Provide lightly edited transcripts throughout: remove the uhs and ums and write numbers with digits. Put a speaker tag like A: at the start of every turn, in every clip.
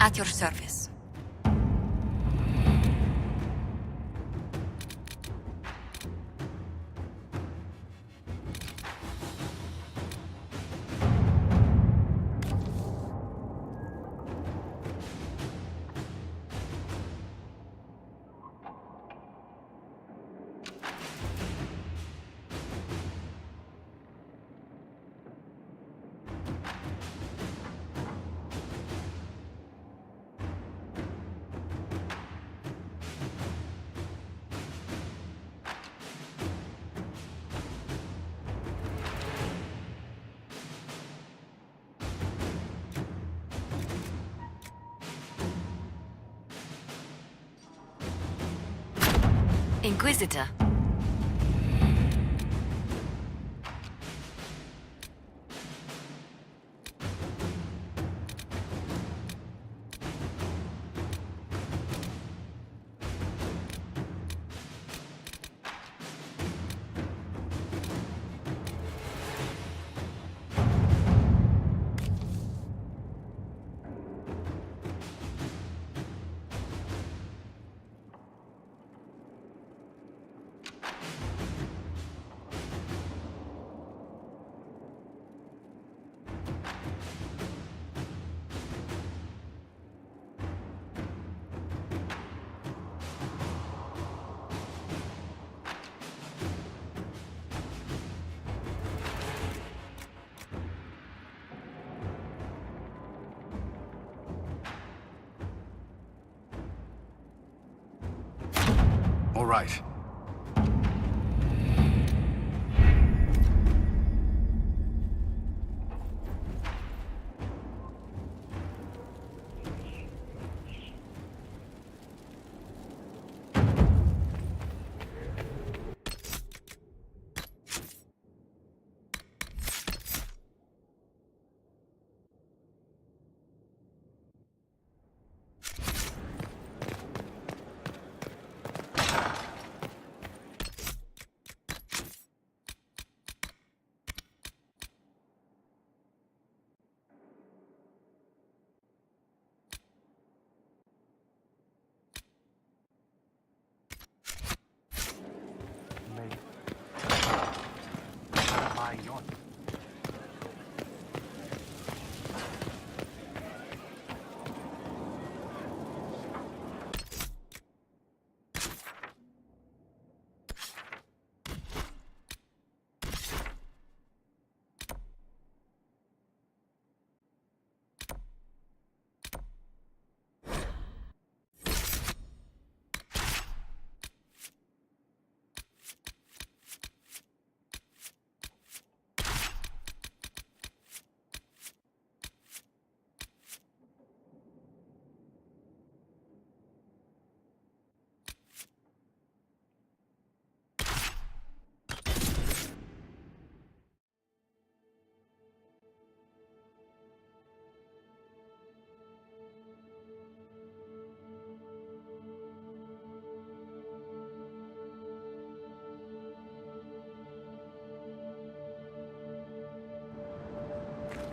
A: At your service. Inquisitor.
B: All right.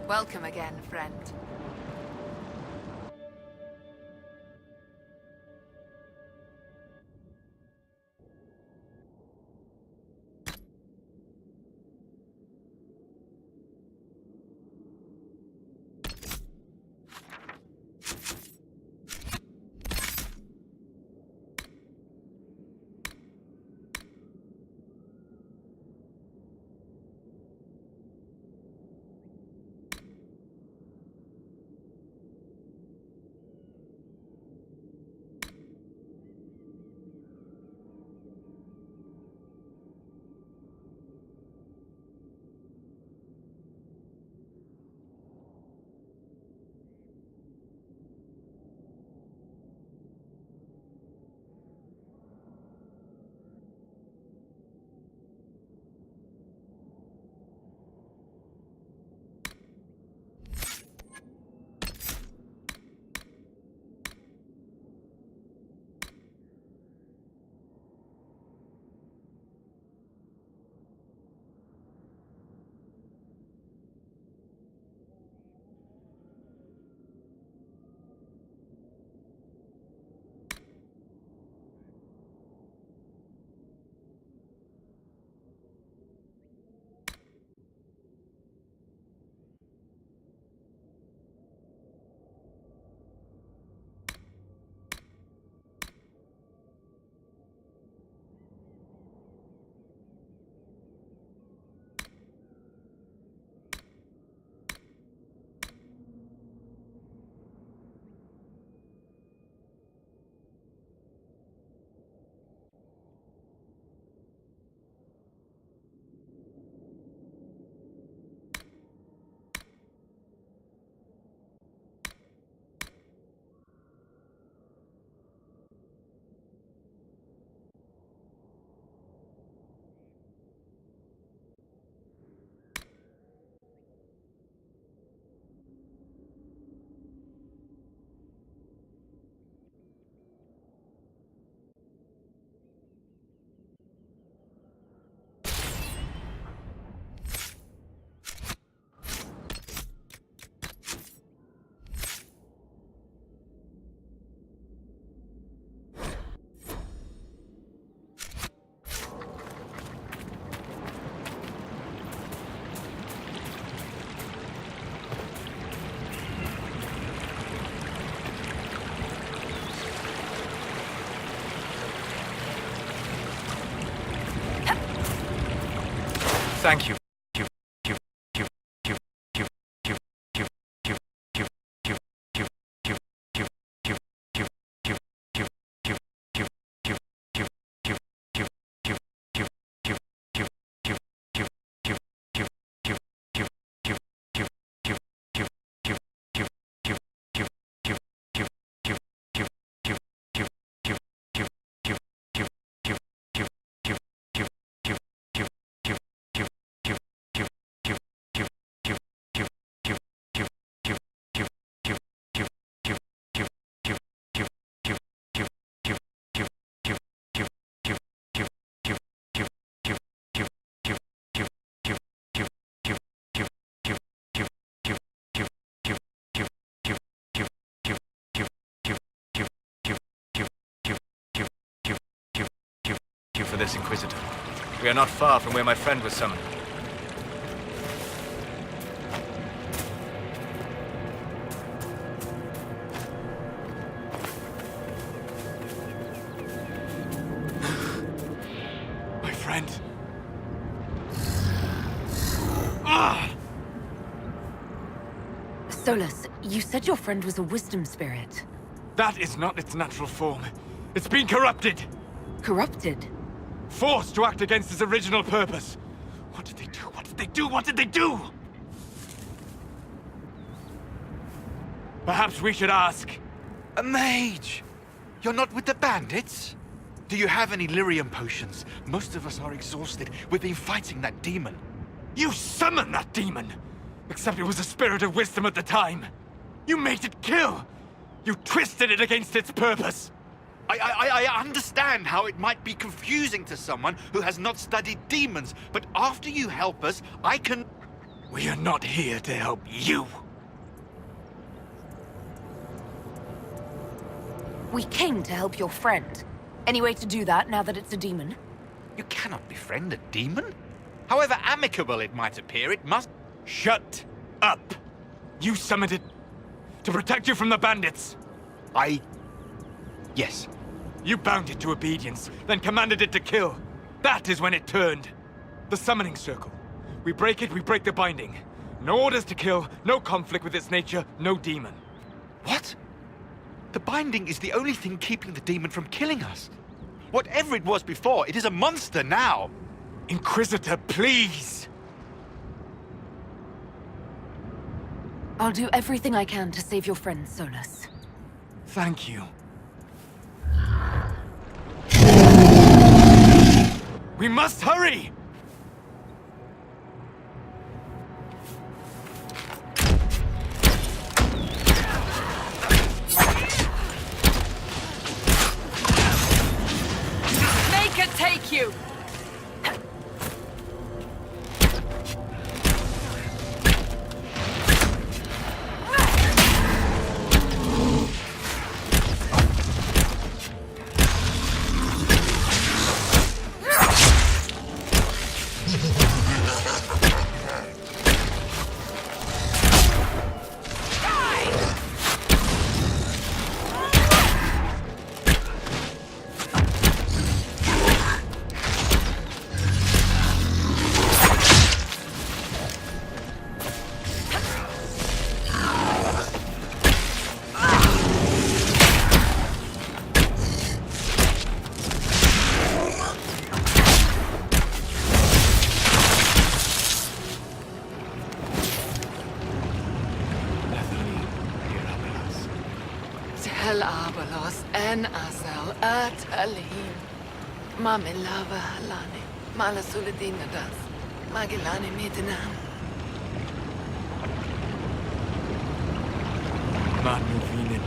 A: Welcome again, friend.
B: Thank you. For this, Inquisitor. We are not far from where my friend was summoned. My friend.
C: Solas, you said your friend was a wisdom spirit.
B: That is not its natural form. It's been corrupted.
C: Corrupted?
B: Forced to act against its original purpose. What did they do? What did they do? What did they do? Perhaps we should ask.
D: A mage! You're not with the bandits? Do you have any lyrium potions? Most of us are exhausted. We've been fighting that demon.
B: You summoned that demon! Except it was a spirit of wisdom at the time. You made it kill! You twisted it against its purpose!
D: I understand how it might be confusing to someone who has not studied demons, but after you help us, I can...
B: We are not here to help you.
C: We came to help your friend. Any way to do that now that it's a demon?
D: You cannot befriend a demon? However amicable it might appear, it must...
B: Shut up! You summoned it to protect you from the bandits.
D: Yes.
B: You bound it to obedience, then commanded it to kill. That is when it turned. The summoning circle. We break it, we break the binding. No orders to kill, no conflict with its nature, no demon.
D: What? The binding is the only thing keeping the demon from killing us. Whatever it was before, it is a monster now.
B: Inquisitor, please!
C: I'll do everything I can to save your friend, Solas.
B: Thank you. We must hurry!
A: Make it take you! Tel Abalos en Asel at Alhim. Mamilava Halani. Malasuladinadas. Magilani Midinam.
B: Manuvinin.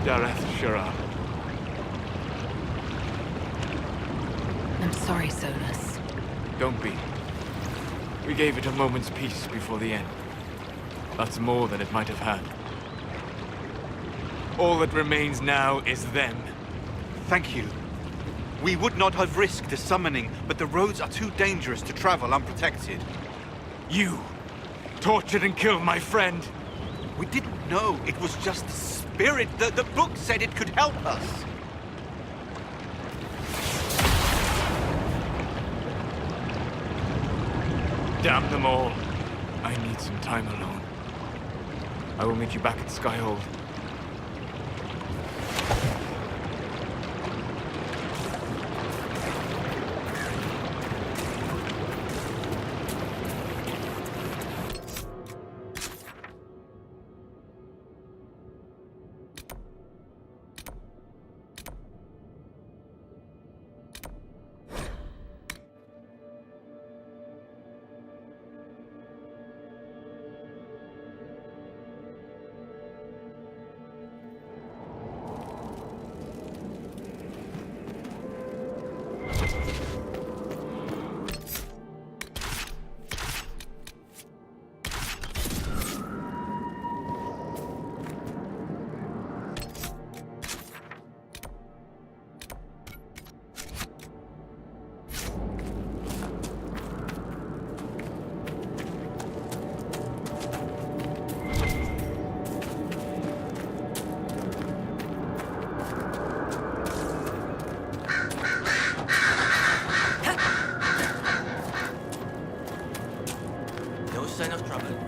B: Dareth Shara.
C: I'm sorry, Solas.
B: Don't be. We gave it a moment's peace before the end. That's more than it might have had. All that remains now is them.
D: Thank you. We would not have risked the summoning, but the roads are too dangerous to travel unprotected.
B: You tortured and killed my friend.
D: We didn't know it was just a spirit. The book said it could help us.
B: Damn them all. I need some time alone. I will meet you back at Skyhold.
E: No sign of trouble.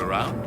E: Around?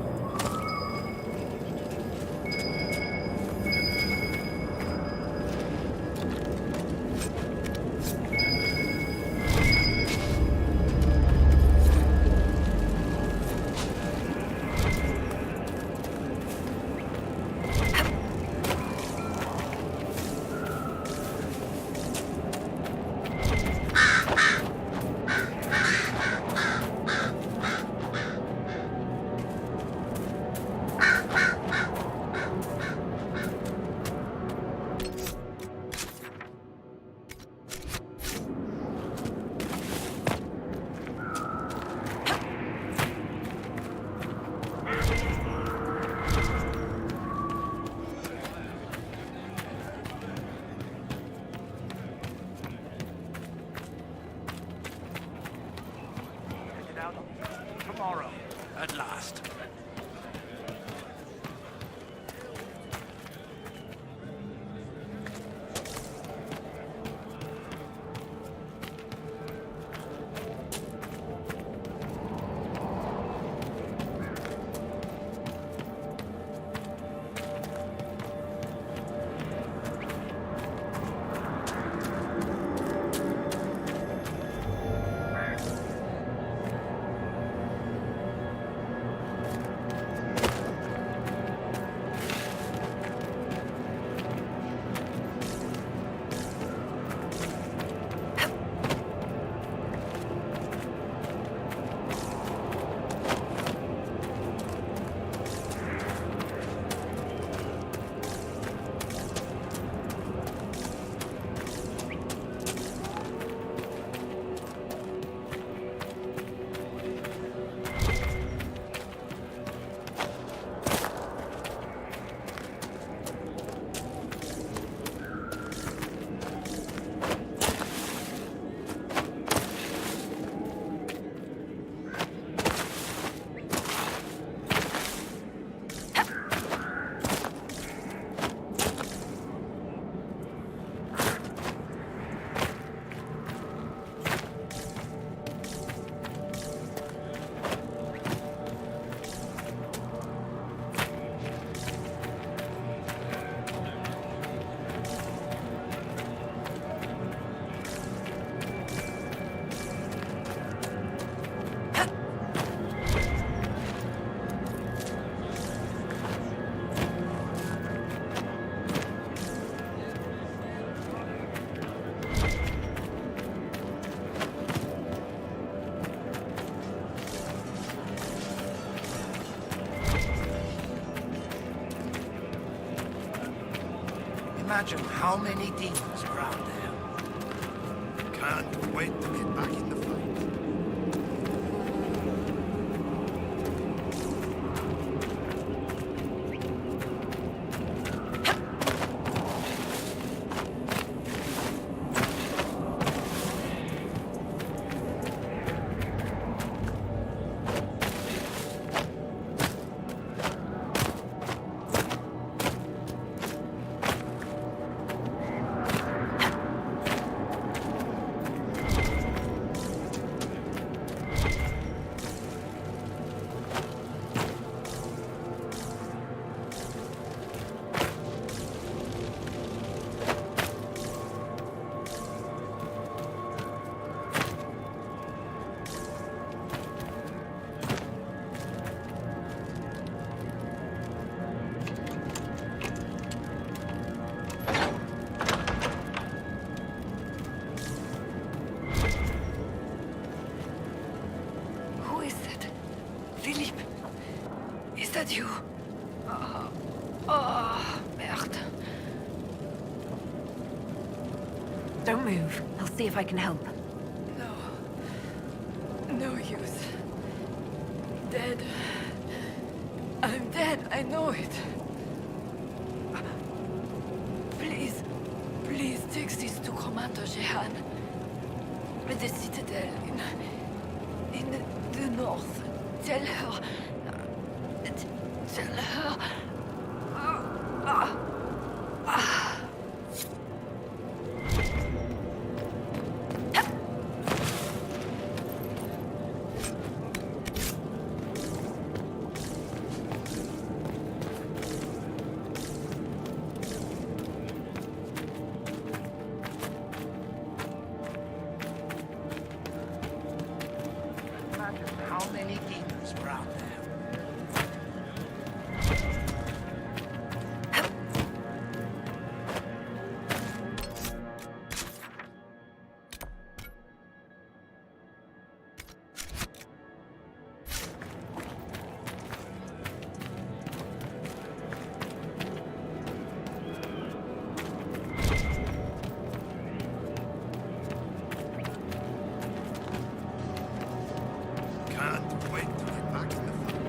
B: Tomorrow, at last.
F: imagine how many demons are out there. Can't wait to get back in the fight.
A: Philippe, is that you? Merde.
C: Don't move. I'll see if I can help.
A: No. No use. Dead. I'm dead, I know it. Please, please take this to Commander Jehan. At the Citadel in the north. Tell her. Tell her.
F: How many demons were out there? Can't wait to get back in the fight.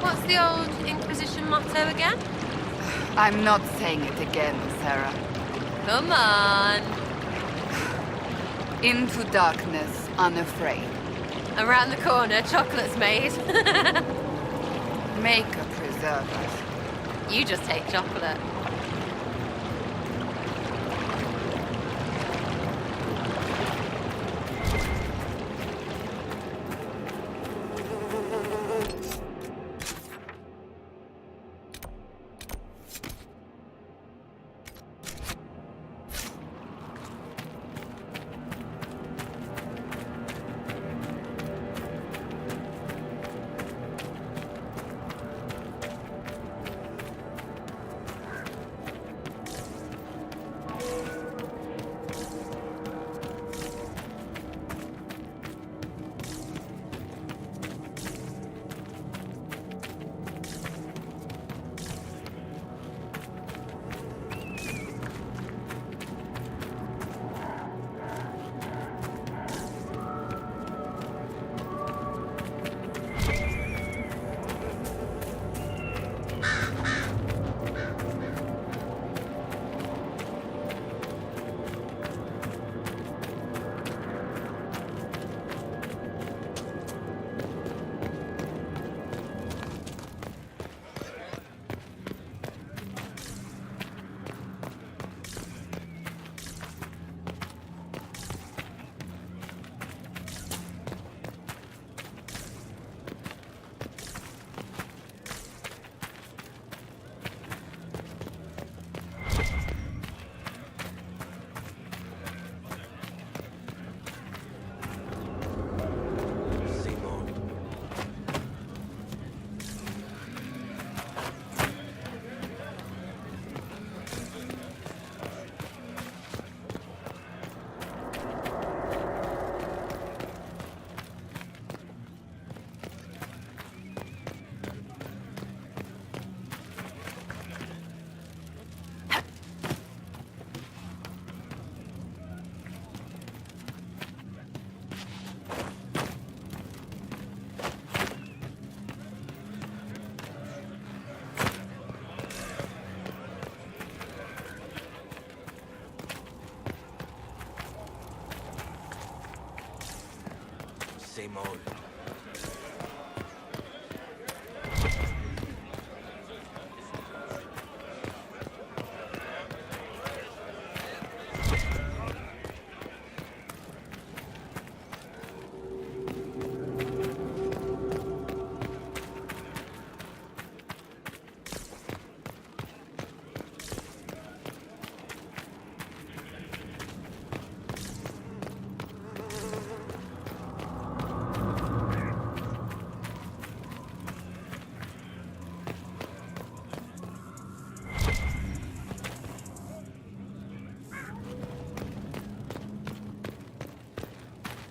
G: What's the old Inquisition motto again?
A: I'm not saying it again, Sarah.
G: Come on.
A: Into darkness, unafraid.
G: Around the corner, chocolate's made.
A: Make a preserve.
G: You just hate chocolate.
E: soul.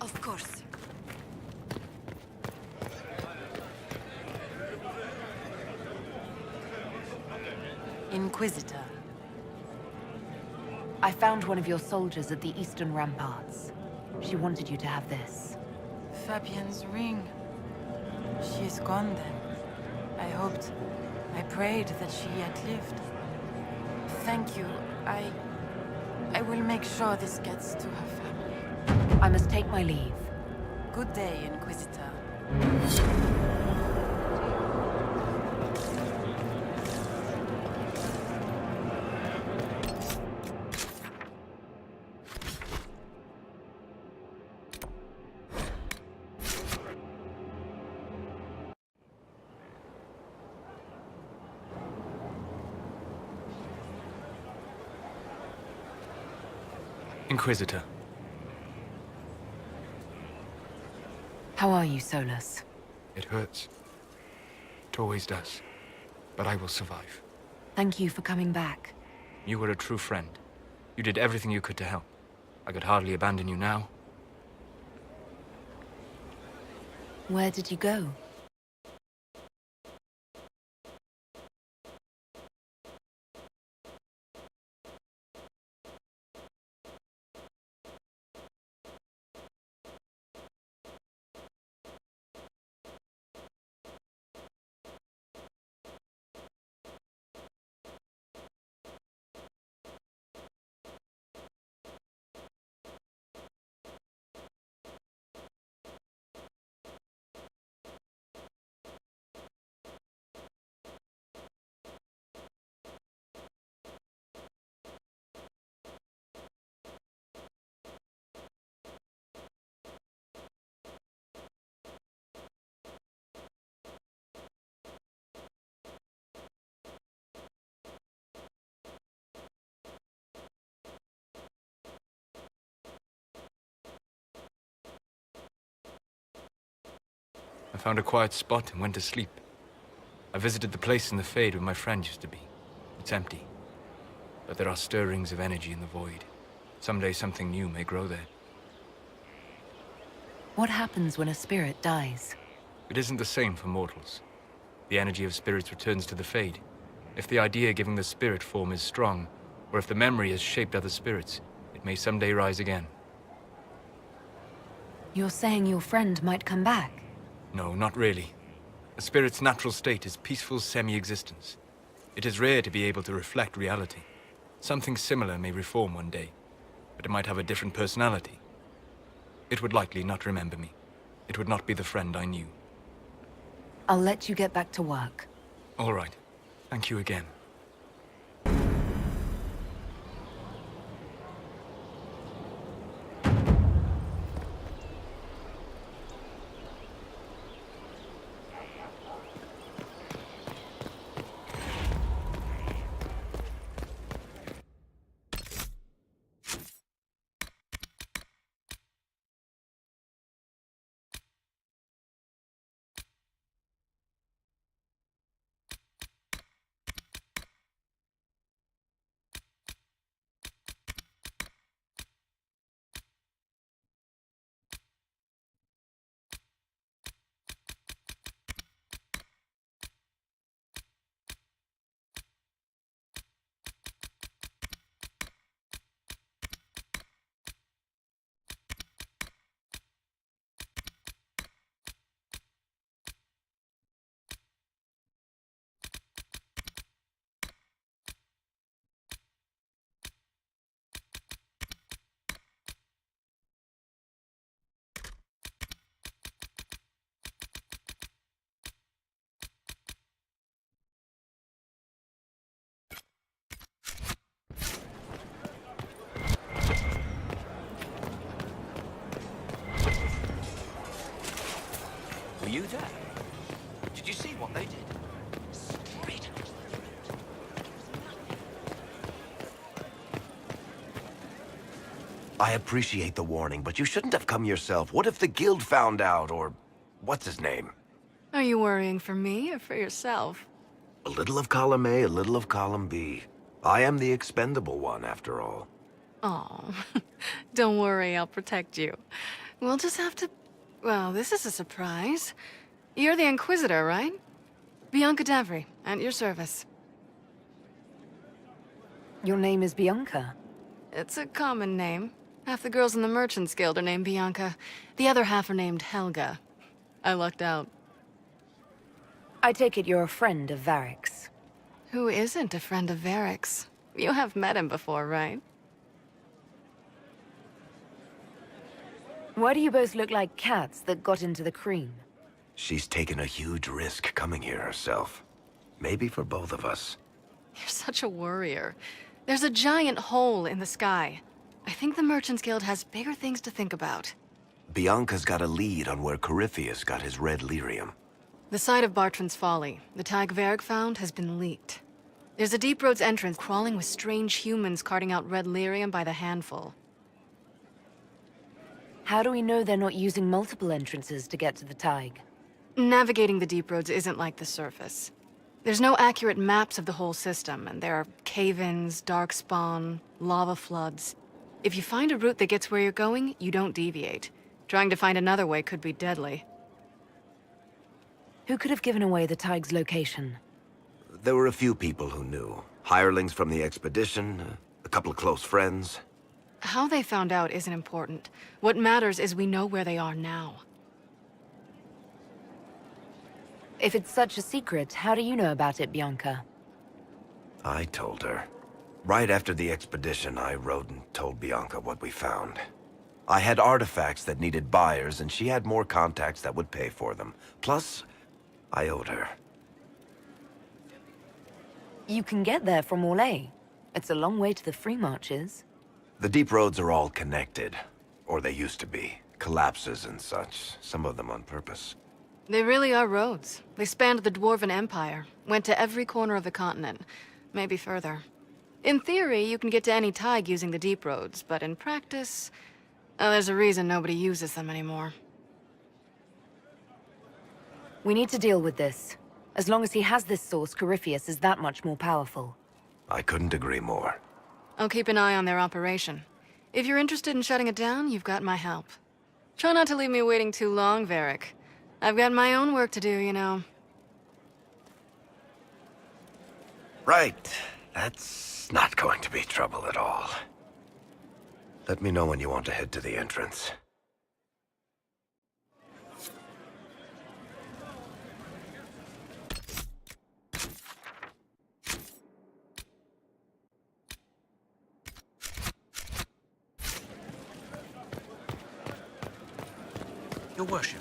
A: Of course.
C: Inquisitor. I found one of your soldiers at the eastern ramparts. She wanted you to have this.
H: Fabienne's ring. She is gone then. I prayed that she yet lived. Thank you. I will make sure this gets to her family.
C: I must take my leave.
H: Good day, Inquisitor.
B: Inquisitor.
C: How are you, Solas?
B: It hurts. It always does. But I will survive.
C: Thank you for coming back.
B: You were a true friend. You did everything you could to help. I could hardly abandon you now.
C: Where did you go?
B: I found a quiet spot and went to sleep. I visited the place in the Fade where my friend used to be. It's empty. But there are stirrings of energy in the void. Someday something new may grow there.
C: What happens when a spirit dies?
B: It isn't the same for mortals. The energy of spirits returns to the Fade. If the idea giving the spirit form is strong, or if the memory has shaped other spirits, it may someday rise again.
C: You're saying your friend might come back?
B: No, not really. A spirit's natural state is peaceful semi-existence. It is rare to be able to reflect reality. Something similar may reform one day, but it might have a different personality. It would likely not remember me. It would not be the friend I knew.
C: I'll let you get back to work.
B: All right. Thank you again.
I: I appreciate the warning, but you shouldn't have come yourself. What if the guild found out, or what's his name?
C: Are you worrying for me or for yourself?
I: A little of column A, a little of column B. I am the expendable one, after all.
C: Oh, don't worry, I'll protect you. We'll just have to... Well, this is a surprise. You're the Inquisitor, right? Bianca Davry, at your service.
A: Your name is Bianca.
C: It's a common name. Half the girls in the Merchants Guild are named Bianca. The other half are named Helga. I lucked out.
A: I take it you're a friend of Varric's.
C: Who isn't a friend of Varric's? You have met him before, right?
A: Why do you both look like cats that got into the cream?
I: She's taken a huge risk coming here herself. Maybe for both of us.
C: You're such a worrier. There's a giant hole in the sky. I think the Merchants Guild has bigger things to think about.
I: Bianca's got a lead on where Corypheus got his red lyrium.
C: The site of Bartran's Folly, the tag Varric found, has been leaked. There's a Deep Roads entrance crawling with strange humans carting out red lyrium by the handful.
A: How do we know they're not using multiple entrances to get to the Tig?
C: Navigating the Deep Roads isn't like the surface. There's no accurate maps of the whole system, and there are cave-ins, darkspawn, lava floods. If you find a route that gets where you're going, you don't deviate. Trying to find another way could be deadly.
A: Who could have given away the Tig's location?
I: There were a few people who knew. Hirelings from the expedition, a couple of close friends.
C: How they found out isn't important. What matters is we know where they are now.
A: If it's such a secret, how do you know about it, Bianca?
I: I told her. Right after the expedition, I wrote and told Bianca what we found. I had artifacts that needed buyers, and she had more contacts that would pay for them. Plus, I owed her.
A: You can get there from Orlais. It's a long way to the free marches.
I: The deep roads are all connected. Or they used to be. Collapses and such, some of them on purpose.
C: They really are roads. They spanned the Dwarven Empire, went to every corner of the continent, maybe further. In theory, you can get to any Tig using the deep roads, but in practice, there's a reason nobody uses them anymore.
A: We need to deal with this. As long as he has this source, Corypheus is that much more powerful.
I: I couldn't agree more.
C: I'll keep an eye on their operation. If you're interested in shutting it down, you've got my help. Try not to leave me waiting too long, Varric. I've got my own work to do, you know.
I: Right. That's not going to be trouble at all. Let me know when you want to head to the entrance.
F: Your worship.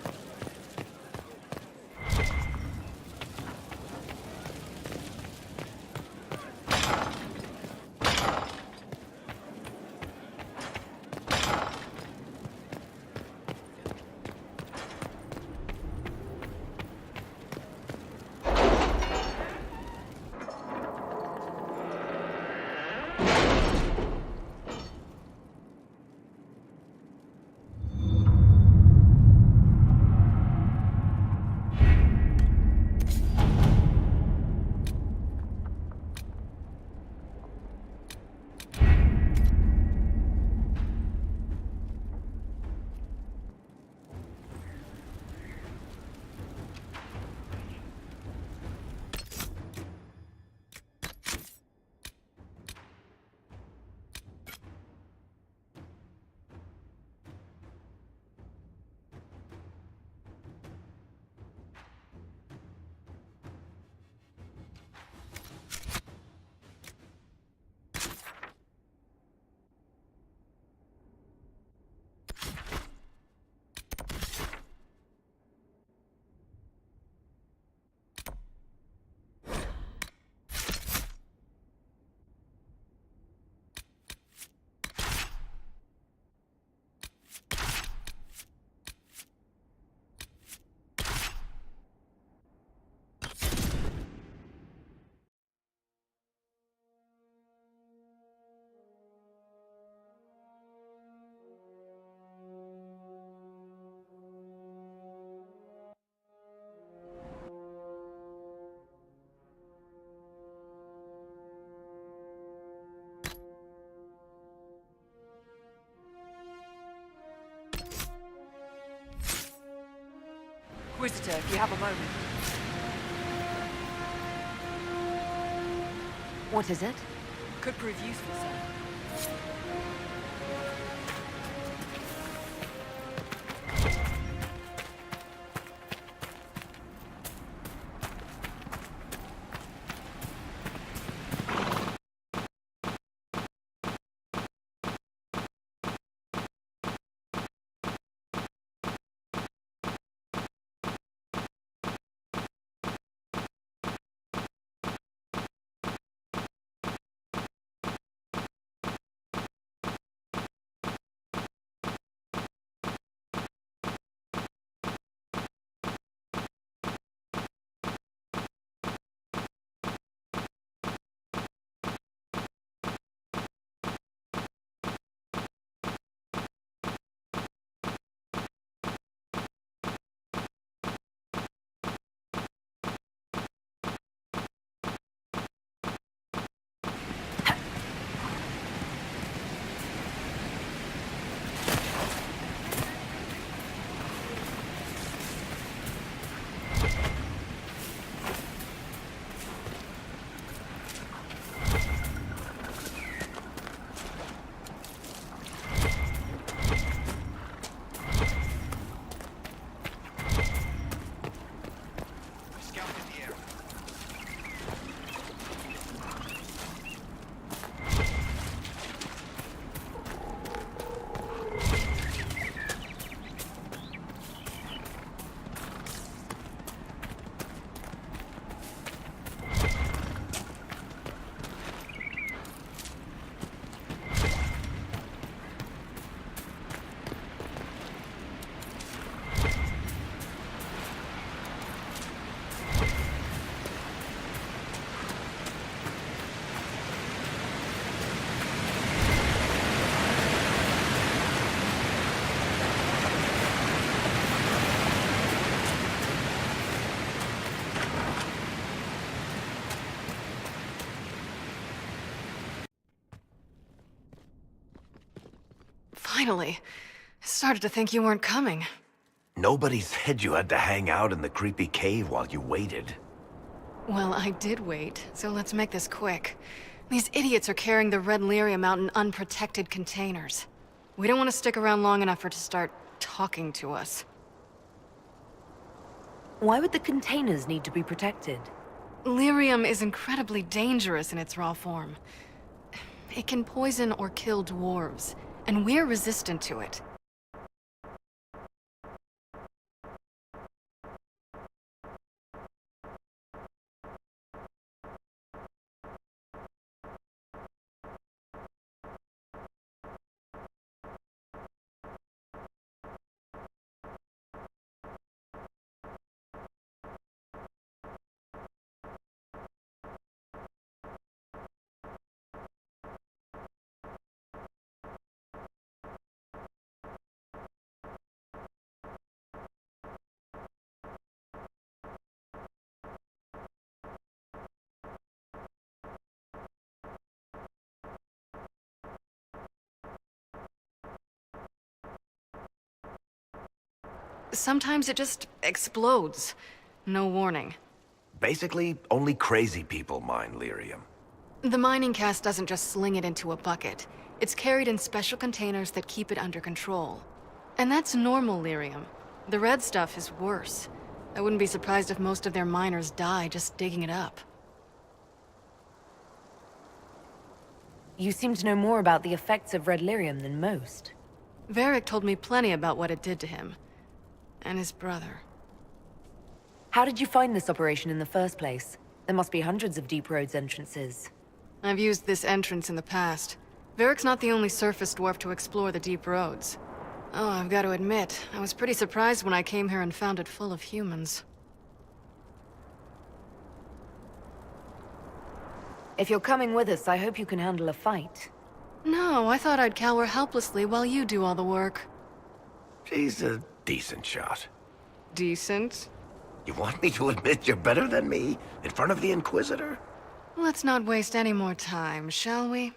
A: Inquisitor, if you have a moment. What is it?
C: Could prove useful, sir. Finally. I started to think you weren't coming.
I: Nobody said you had to hang out in the creepy cave while you waited.
C: Well, I did wait, so let's make this quick. These idiots are carrying the red lyrium out in unprotected containers. We don't want to stick around long enough for it to start talking to us.
A: Why would the containers need to be protected?
C: Lyrium is incredibly dangerous in its raw form. It can poison or kill dwarves, and we're resistant to it. Sometimes it just explodes. No warning.
I: Basically, only crazy people mine lyrium.
C: The mining cast doesn't just sling it into a bucket. It's carried in special containers that keep it under control. And that's normal lyrium. The red stuff is worse. I wouldn't be surprised if most of their miners die just digging it up.
A: You seem to know more about the effects of red lyrium than most.
C: Varric told me plenty about what it did to him. And his brother.
A: How did you find this operation in the first place? There must be hundreds of deep roads entrances.
C: I've used this entrance in the past. Varric's not the only surface dwarf to explore the deep roads. Oh, I've got to admit, I was pretty surprised when I came here and found it full of humans.
A: If you're coming with us, I hope you can handle a fight.
C: No, I thought I'd cower helplessly while you do all the work.
I: She's a decent shot.
C: Decent?
I: You want me to admit you're better than me in front of the Inquisitor?
C: Let's not waste any more time, shall we?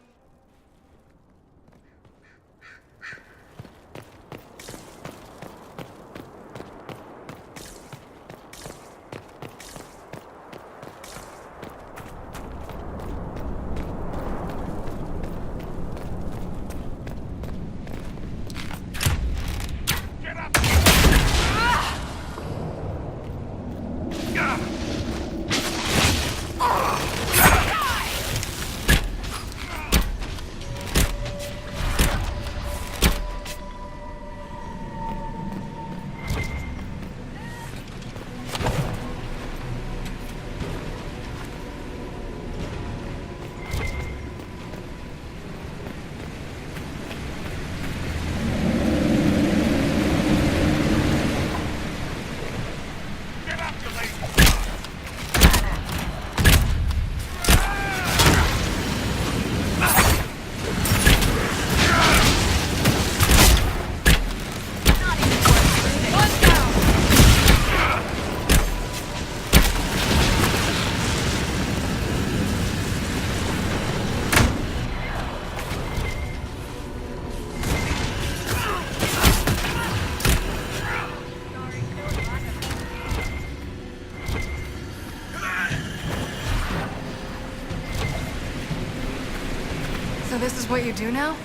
C: So this is what you do now?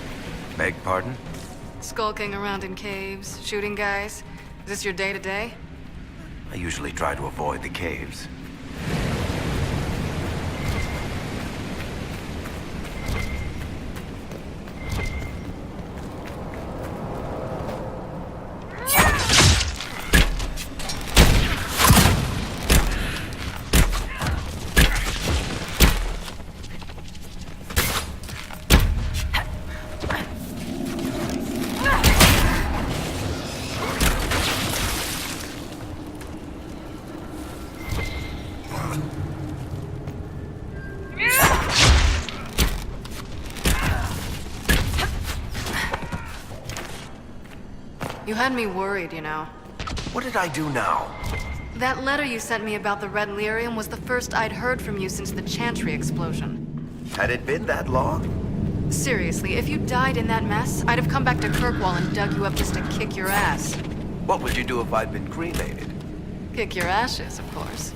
I: Beg pardon?
C: Skulking around in caves, shooting guys? Is this your day-to-day?
I: I usually try to avoid the caves.
C: You had me worried, you know.
I: What did I do now?
C: That letter you sent me about the Red Lyrium was the first I'd heard from you since the Chantry explosion.
I: Had it been that long?
C: Seriously, if you died in that mess, I'd have come back to Kirkwall and dug you up just to kick your ass.
I: What would you do if I'd been cremated?
C: Kick your ashes, of course.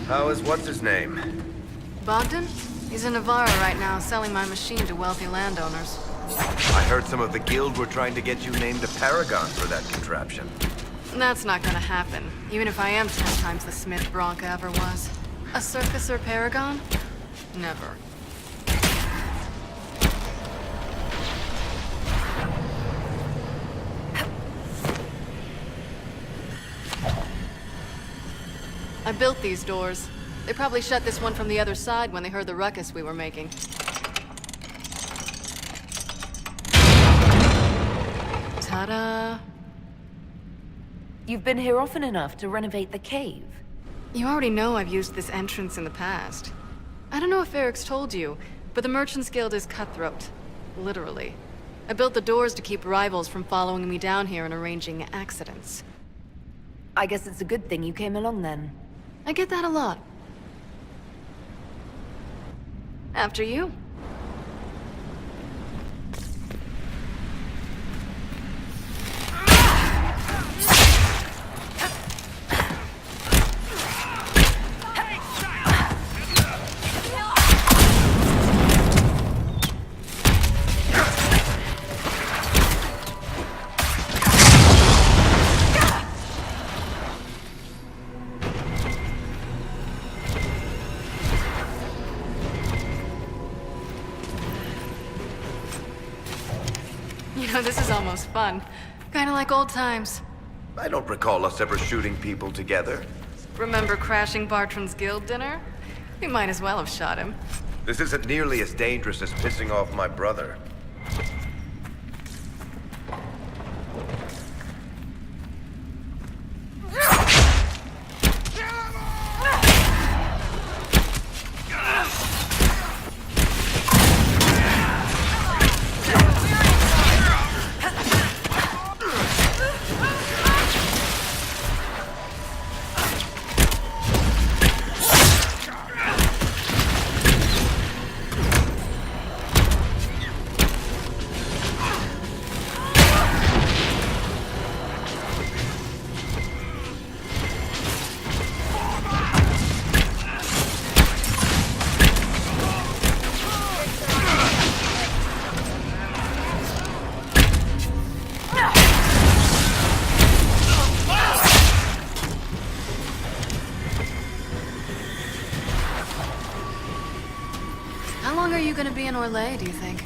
I: How is what's-his-name?
C: Bogdan? He's in Navarra right now, selling my machine to wealthy landowners.
I: I heard some of the guild were trying to get you named a paragon for that contraption.
C: That's not gonna happen, even if I am 10 times the Smith Bianca ever was. A circus or paragon? Never. I built these doors. They probably shut this one from the other side when they heard the ruckus we were making. Ta-da!
A: You've been here often enough to renovate the cave.
C: You already know I've used this entrance in the past. I don't know if Varric's told you, but the Merchants Guild is cutthroat. Literally. I built the doors to keep rivals from following me down here and arranging accidents.
A: I guess it's a good thing you came along then.
C: I get that a lot. After you. You know, this is almost fun. Kinda like old times.
I: I don't recall us ever shooting people together.
C: Remember crashing Bartran's guild dinner? We might as well have shot him.
I: This isn't nearly as dangerous as pissing off my brother.
C: How long are you gonna be in Orlais, do you think?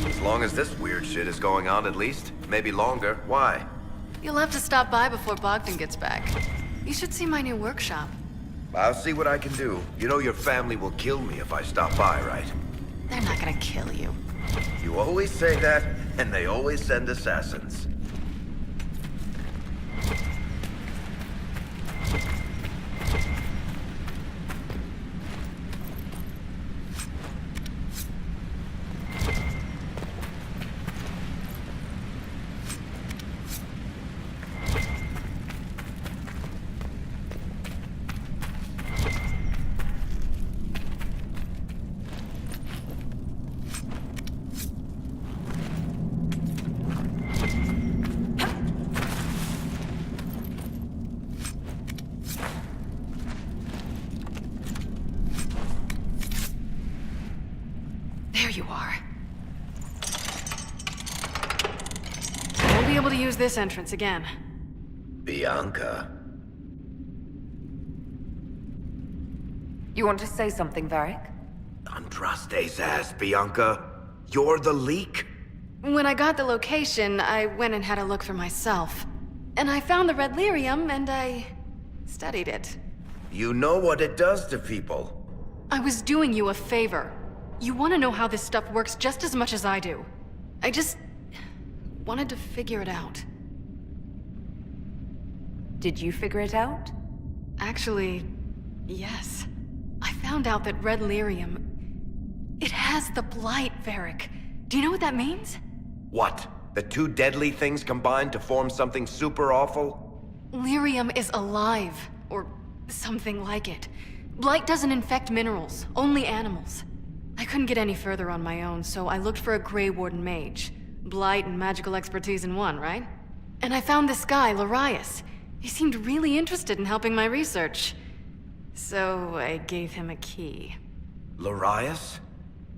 I: As long as this weird shit is going on, at least. Maybe longer. Why?
C: You'll have to stop by before Bogdan gets back. You should see my new workshop.
I: I'll see what I can do. You know your family will kill me if I stop by, right?
C: They're not gonna kill you.
I: You always say that, and they always send assassins.
C: able to use this entrance again.
I: Bianca.
A: You want to say something, Varric?
I: Andraste's ass, Bianca. You're the leak?
C: When I got the location, I went and had a look for myself. And I found the red lyrium, and I studied it.
I: You know what it does to people.
C: I was doing you a favor. You want to know how this stuff works just as much as I do. I just wanted to figure it out.
A: Did you figure it out?
C: Actually, yes. I found out that red lyrium... it has the blight, Varric. Do you know what that means?
I: What? The two deadly things combined to form something super awful?
C: Lyrium is alive, or something like it. Blight doesn't infect minerals, only animals. I couldn't get any further on my own, so I looked for a Grey Warden mage. Blight and magical expertise in one, right? And I found this guy, Larius. He seemed really interested in helping my research. So I gave him a key.
I: Larius?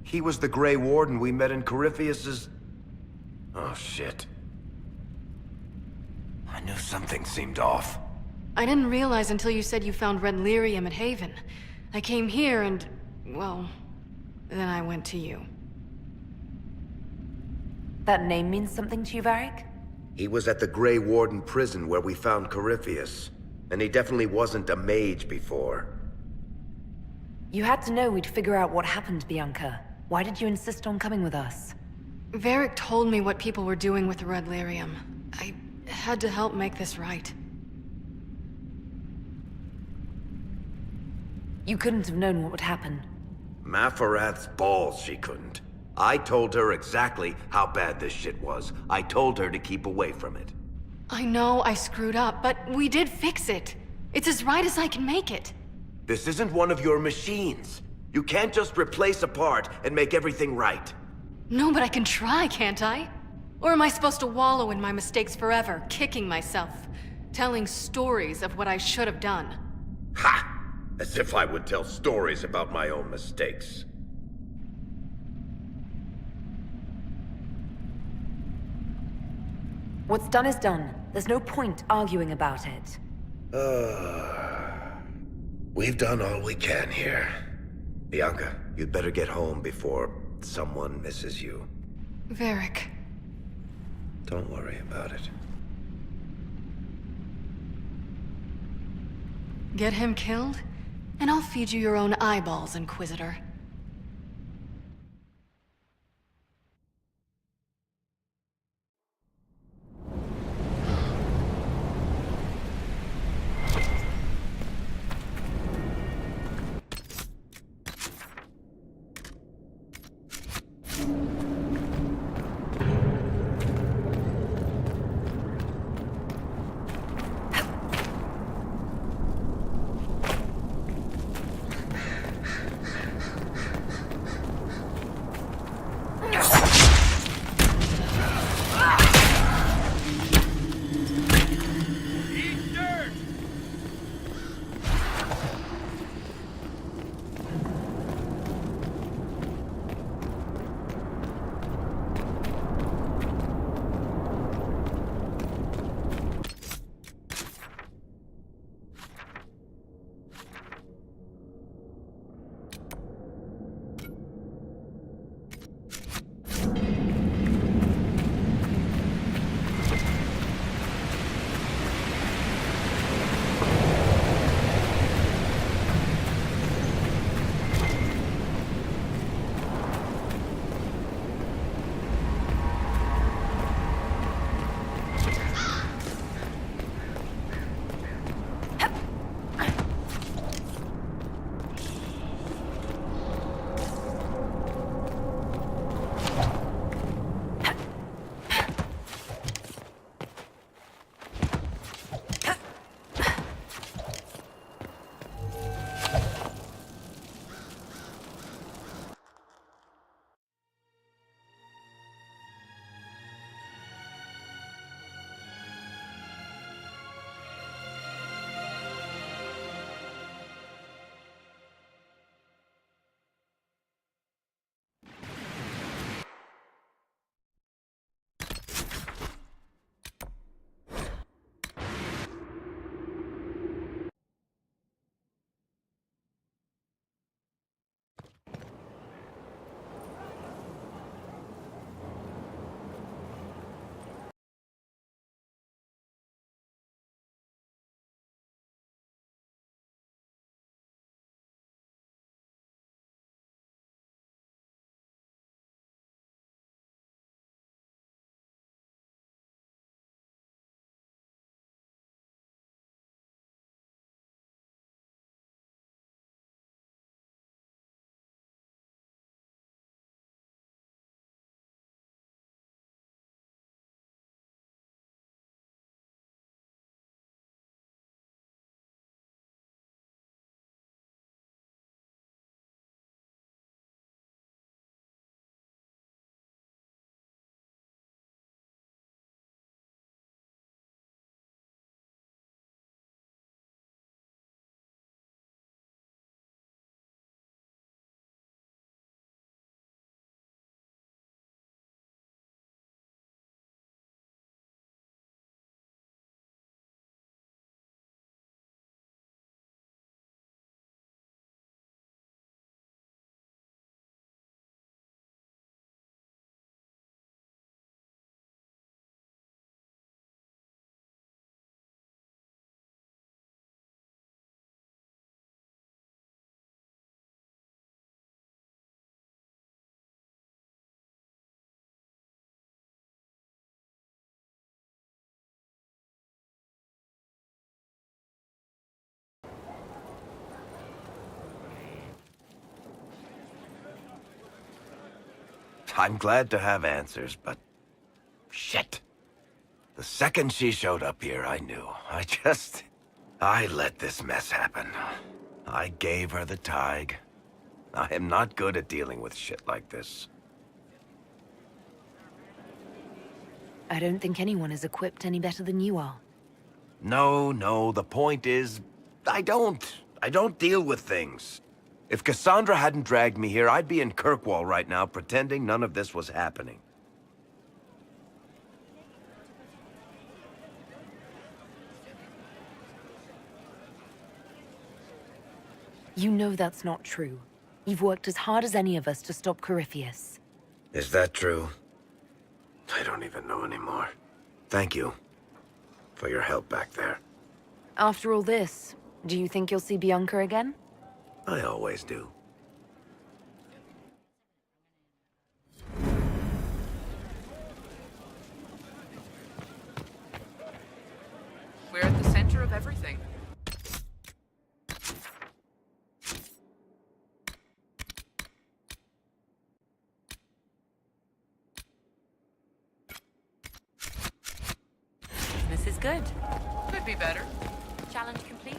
I: He was the Grey Warden we met in Corypheus's... Oh, shit. I knew something seemed off.
C: I didn't realize until you said you found red lyrium at Haven. I came here and... well... then I went to you.
A: That name means something to you, Varric?
I: He was at the Grey Warden prison where we found Corypheus. And he definitely wasn't a mage before.
A: You had to know we'd figure out what happened, Bianca. Why did you insist on coming with us?
C: Varric told me what people were doing with the red lyrium. I had to help make this right.
A: You couldn't have known what would happen.
I: Mafarath's balls, she couldn't. I told her exactly how bad this shit was. I told her to keep away from it.
C: I know I screwed up, but we did fix it. It's as right as I can make it.
I: This isn't one of your machines. You can't just replace a part and make everything right.
C: No, but I can try, can't I? Or am I supposed to wallow in my mistakes forever, kicking myself, telling stories of what I should have done?
I: Ha! As if I would tell stories about my own mistakes.
A: What's done is done. There's no point arguing about it.
I: We've done all we can here. Bianca, you'd better get home before someone misses you.
C: Varric.
I: Don't worry about it.
C: Get him killed, and I'll feed you your own eyeballs, Inquisitor.
I: I'm glad to have answers, but... shit. The second she showed up here, I knew. I let this mess happen. I gave her the tig. I am not good at dealing with shit like this.
A: I don't think anyone is equipped any better than you are.
I: No, the point is... I don't deal with things. If Cassandra hadn't dragged me here, I'd be in Kirkwall right now pretending none of this was happening.
A: You know that's not true. You've worked as hard as any of us to stop Corypheus.
I: Is that true? I don't even know anymore. Thank you for your help back there.
A: After all this, do you think you'll see Bianca again?
I: I always do.
J: We're at the center of everything.
K: This is good.
J: Could be better.
K: Challenge complete.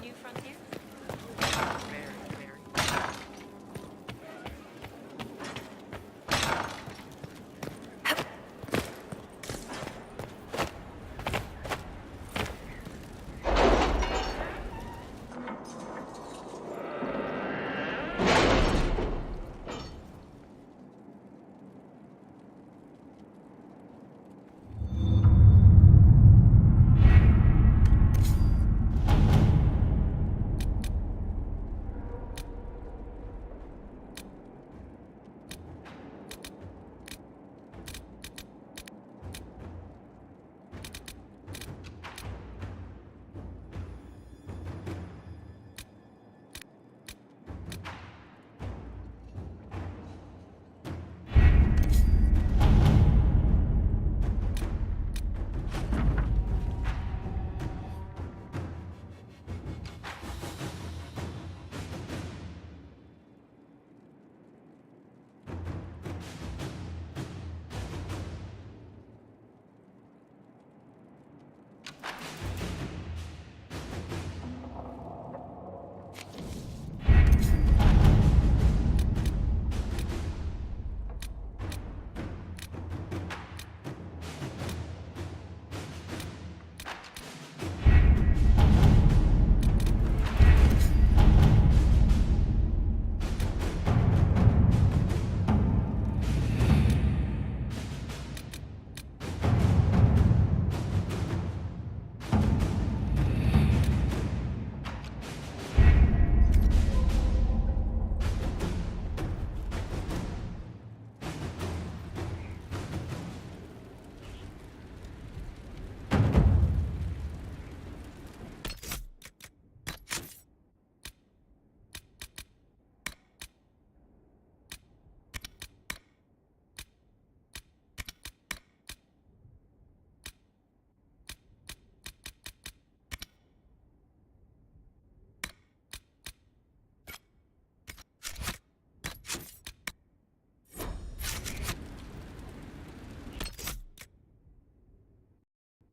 K: New frontier.
J: Very.